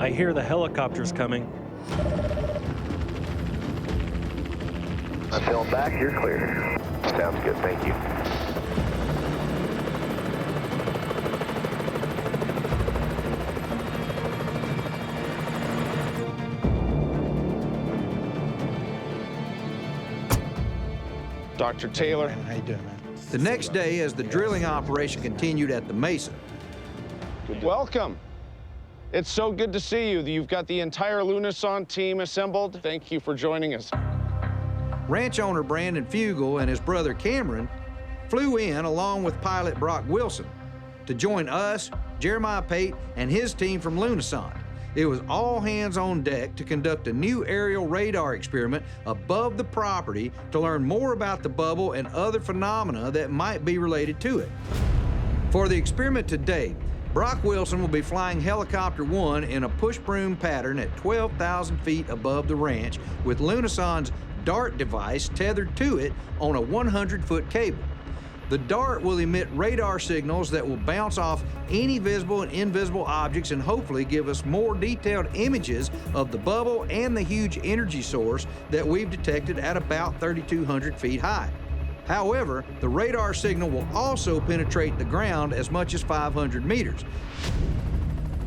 I hear the helicopters coming. I'm filling back, you're clear. Sounds good, thank you. Dr. Taylor. How you doing, man? The next day, as the drilling operation continued at the Basin, Welcome. It's so good to see you. You've got the entire Lunason team assembled. Thank you for joining us. ranch owner Brandon Fugel and his brother Cameron flew in along with pilot Brock Wilson to join us, Jeremiah Pate, and his team from Lunason. It was all hands on deck to conduct a new aerial radar experiment above the property to learn more about the bubble and other phenomena that might be related to it. For the experiment today, Brock Wilson will be flying Helicopter 1 in a push broom pattern at 12,000 feet above the ranch with Lunason's DART device tethered to it on a 100-foot cable. The DART will emit radar signals that will bounce off any visible and invisible objects and hopefully give us more detailed images of the bubble and the huge energy source that we've detected at about 3,200 feet high. However, the radar signal will also penetrate the ground as much as 500 meters.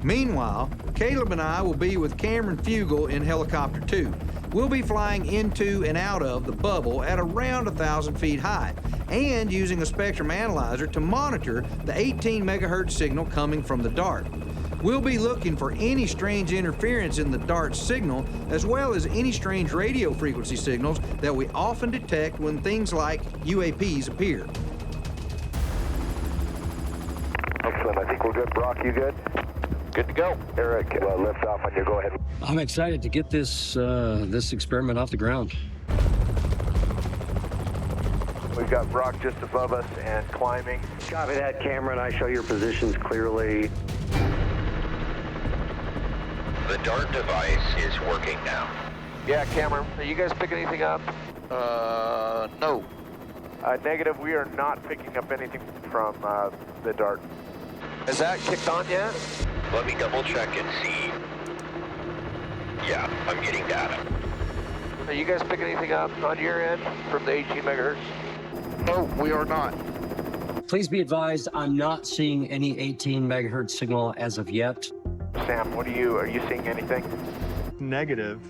Meanwhile, Caleb and I will be with Cameron Fugel in Helicopter 2. We'll be flying into and out of the bubble at around 1,000 feet high and using a spectrum analyzer to monitor the 18 megahertz signal coming from the DART. We'll be looking for any strange interference in the DART signal, as well as any strange radio frequency signals that we often detect when things like UAPs appear. Excellent, I think we're good. Brock, you good? Good to go. Eric, lift off on you. Go ahead. I'm excited to get this experiment off the ground. We've got Brock just above us and climbing. Copy that, Cameron. I show your positions clearly. The DART device is working now. Yeah, Cameron, are you guys picking anything up? No. Negative, we are not picking up anything from the DART. Has that kicked on yet? Let me double check and see. Yeah, I'm getting data. Are you guys picking anything up on your end from the 18 megahertz? No, we are not. Please be advised, I'm not seeing any 18 megahertz signal as of yet. Sam, are you seeing anything? Negative.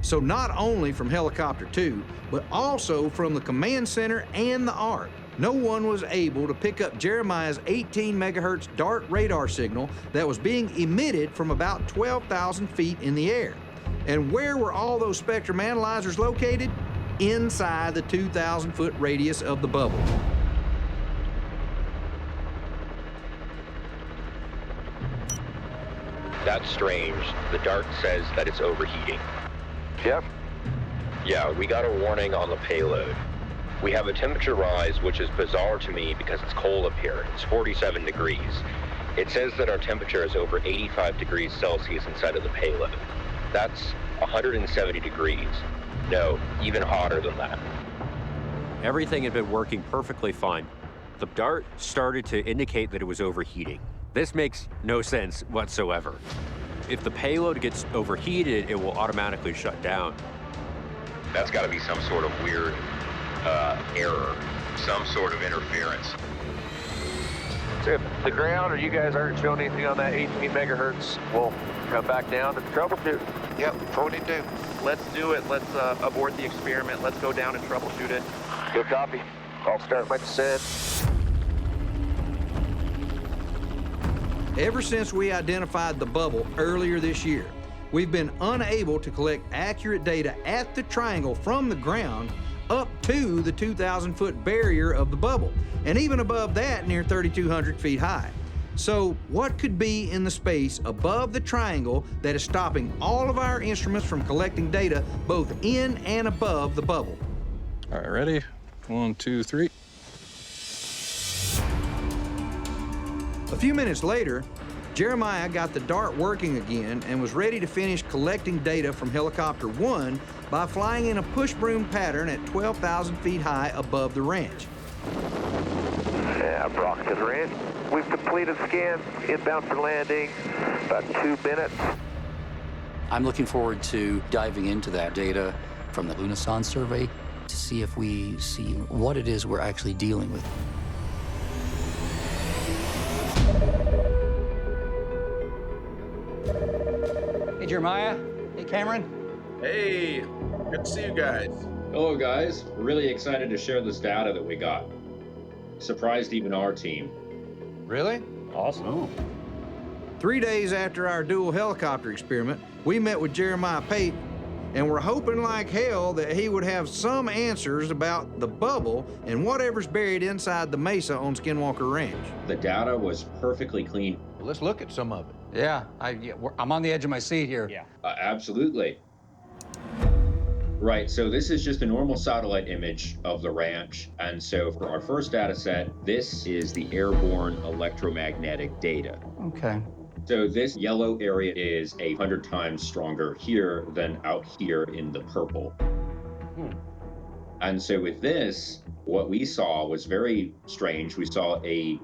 So not only from Helicopter 2, but also from the command center and the ARC, no one was able to pick up Jeremiah's 18 megahertz DART radar signal that was being emitted from about 12,000 feet in the air. And where were all those spectrum analyzers located? Inside the 2,000-foot radius of the bubble. That's strange. The DART says that it's overheating. Yep. Yeah, we got a warning on the payload. We have a temperature rise, which is bizarre to me because it's cold up here. It's 47 degrees. It says that our temperature is over 85 degrees Celsius inside of the payload. That's 170 degrees. No, even hotter than that. Everything had been working perfectly fine. The DART started to indicate that it was overheating. This makes no sense whatsoever. If the payload gets overheated, it will automatically shut down. That's got to be some sort of weird error, some sort of interference. So if the ground or you guys aren't showing anything on that 18 megahertz, we'll come back down to troubleshoot. Yep, that's what we need to do. Let's do it. Let's abort the experiment. Let's go down and troubleshoot it. Good copy. I'll start my descent. Ever since we identified the bubble earlier this year, we've been unable to collect accurate data at the triangle from the ground up to the 2,000-foot barrier of the bubble, and even above that near 3,200 feet high. So what could be in the space above the triangle that is stopping all of our instruments from collecting data both in and above the bubble? All right, ready? 1, 2, 3. A few minutes later, Jeremiah got the DART working again and was ready to finish collecting data from Helicopter 1 by flying in a push broom pattern at 12,000 feet high above the ranch. Yeah, Brock to the ranch. We've completed scans, inbound for landing, about 2 minutes. I'm looking forward to diving into that data from the Lunasan survey to see if we see what it is we're actually dealing with. Hey, Jeremiah. Hey, Cameron. Hey, good to see you guys. Hello, guys. We're really excited to share this data that we got. Surprised even our team. Really? Awesome. 3 days after our dual helicopter experiment, we met with Jeremiah Pate, and we're hoping like hell that he would have some answers about the bubble and whatever's buried inside the mesa on Skinwalker Ranch. The data was perfectly clean. Well, let's look at some of it. Yeah, I'm on the edge of my seat here. Yeah. Absolutely. Right, so this is just a normal satellite image of the ranch. And so for our first data set, this is the airborne electromagnetic data. Okay. So this yellow area is 100 times stronger here than out here in the purple. And so with this, what we saw was very strange. We saw a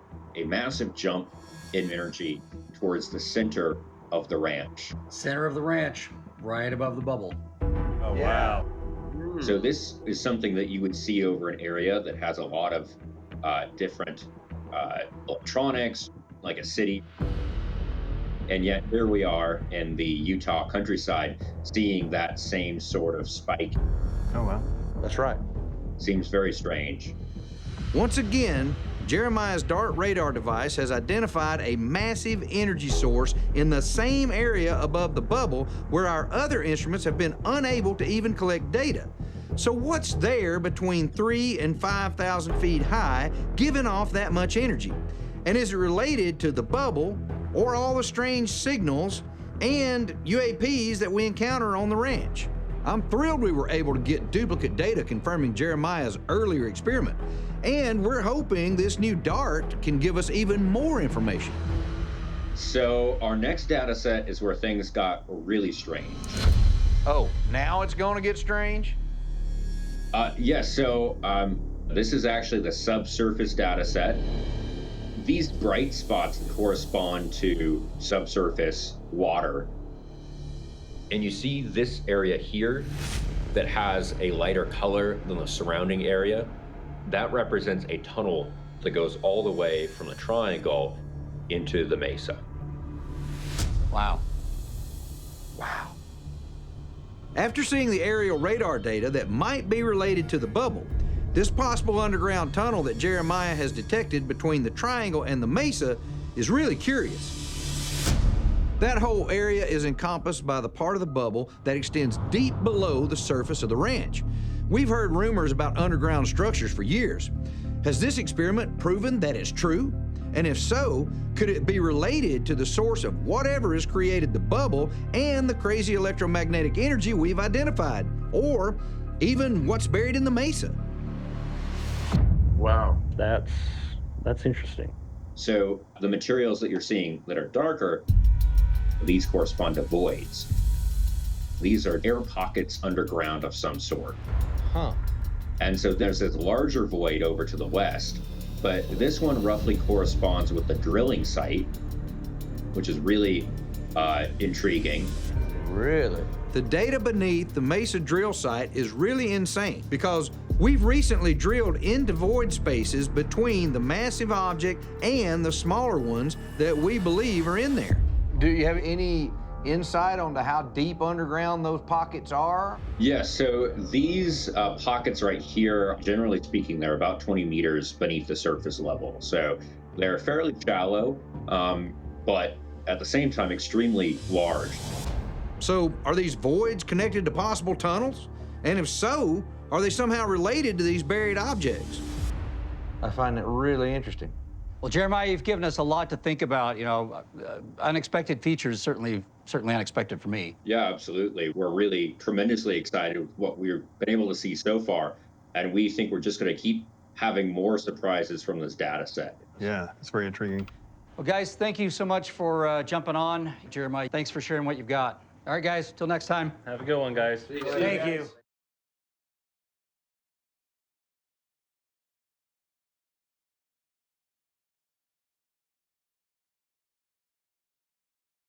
massive jump in energy towards the center of the ranch. Center of the ranch, right above the bubble. Oh, wow. So this is something that you would see over an area that has a lot of different electronics, like a city. And yet here we are in the Utah countryside, seeing that same sort of spike. Oh, wow. That's right. Seems very strange. Once again, Jeremiah's DART radar device has identified a massive energy source in the same area above the bubble where our other instruments have been unable to even collect data. So what's there between 3,000 and 5,000 feet high giving off that much energy? And is it related to the bubble or all the strange signals and UAPs that we encounter on the ranch? I'm thrilled we were able to get duplicate data confirming Jeremiah's earlier experiment. And we're hoping this new DART can give us even more information. So our next data set is where things got really strange. Oh, now it's going to get strange? Yes, so this is actually the subsurface data set. These bright spots correspond to subsurface water. And you see this area here that has a lighter color than the surrounding area. That represents a tunnel that goes all the way from the triangle into the mesa. Wow. Wow. After seeing the aerial radar data that might be related to the bubble, this possible underground tunnel that Jeremiah has detected between the triangle and the mesa is really curious. That whole area is encompassed by the part of the bubble that extends deep below the surface of the ranch. We've heard rumors about underground structures for years. Has this experiment proven that it's true? And if so, could it be related to the source of whatever has created the bubble and the crazy electromagnetic energy we've identified? Or even what's buried in the mesa? Wow, that's interesting. So the materials that you're seeing that are darker, these correspond to voids. These are air pockets underground of some sort. Huh. And so there's this larger void over to the west, but this one roughly corresponds with the drilling site, which is really intriguing. Really? The data beneath the Mesa drill site is really insane because we've recently drilled into void spaces between the massive object and the smaller ones that we believe are in there. Do you have any insight onto how deep underground those pockets are? Yes, so these pockets right here, generally speaking, they're about 20 meters beneath the surface level. So they're fairly shallow, but at the same time, extremely large. So are these voids connected to possible tunnels? And if so, are they somehow related to these buried objects? I find it really interesting. Well, Jeremiah, you've given us a lot to think about. You know, unexpected features, certainly unexpected for me. Yeah, absolutely. We're really tremendously excited with what we've been able to see so far. And we think we're just going to keep having more surprises from this data set. Yeah, it's very intriguing. Well, guys, thank you so much for jumping on. Jeremiah, thanks for sharing what you've got. All right, guys, till next time. Have a good one, guys. Thank you.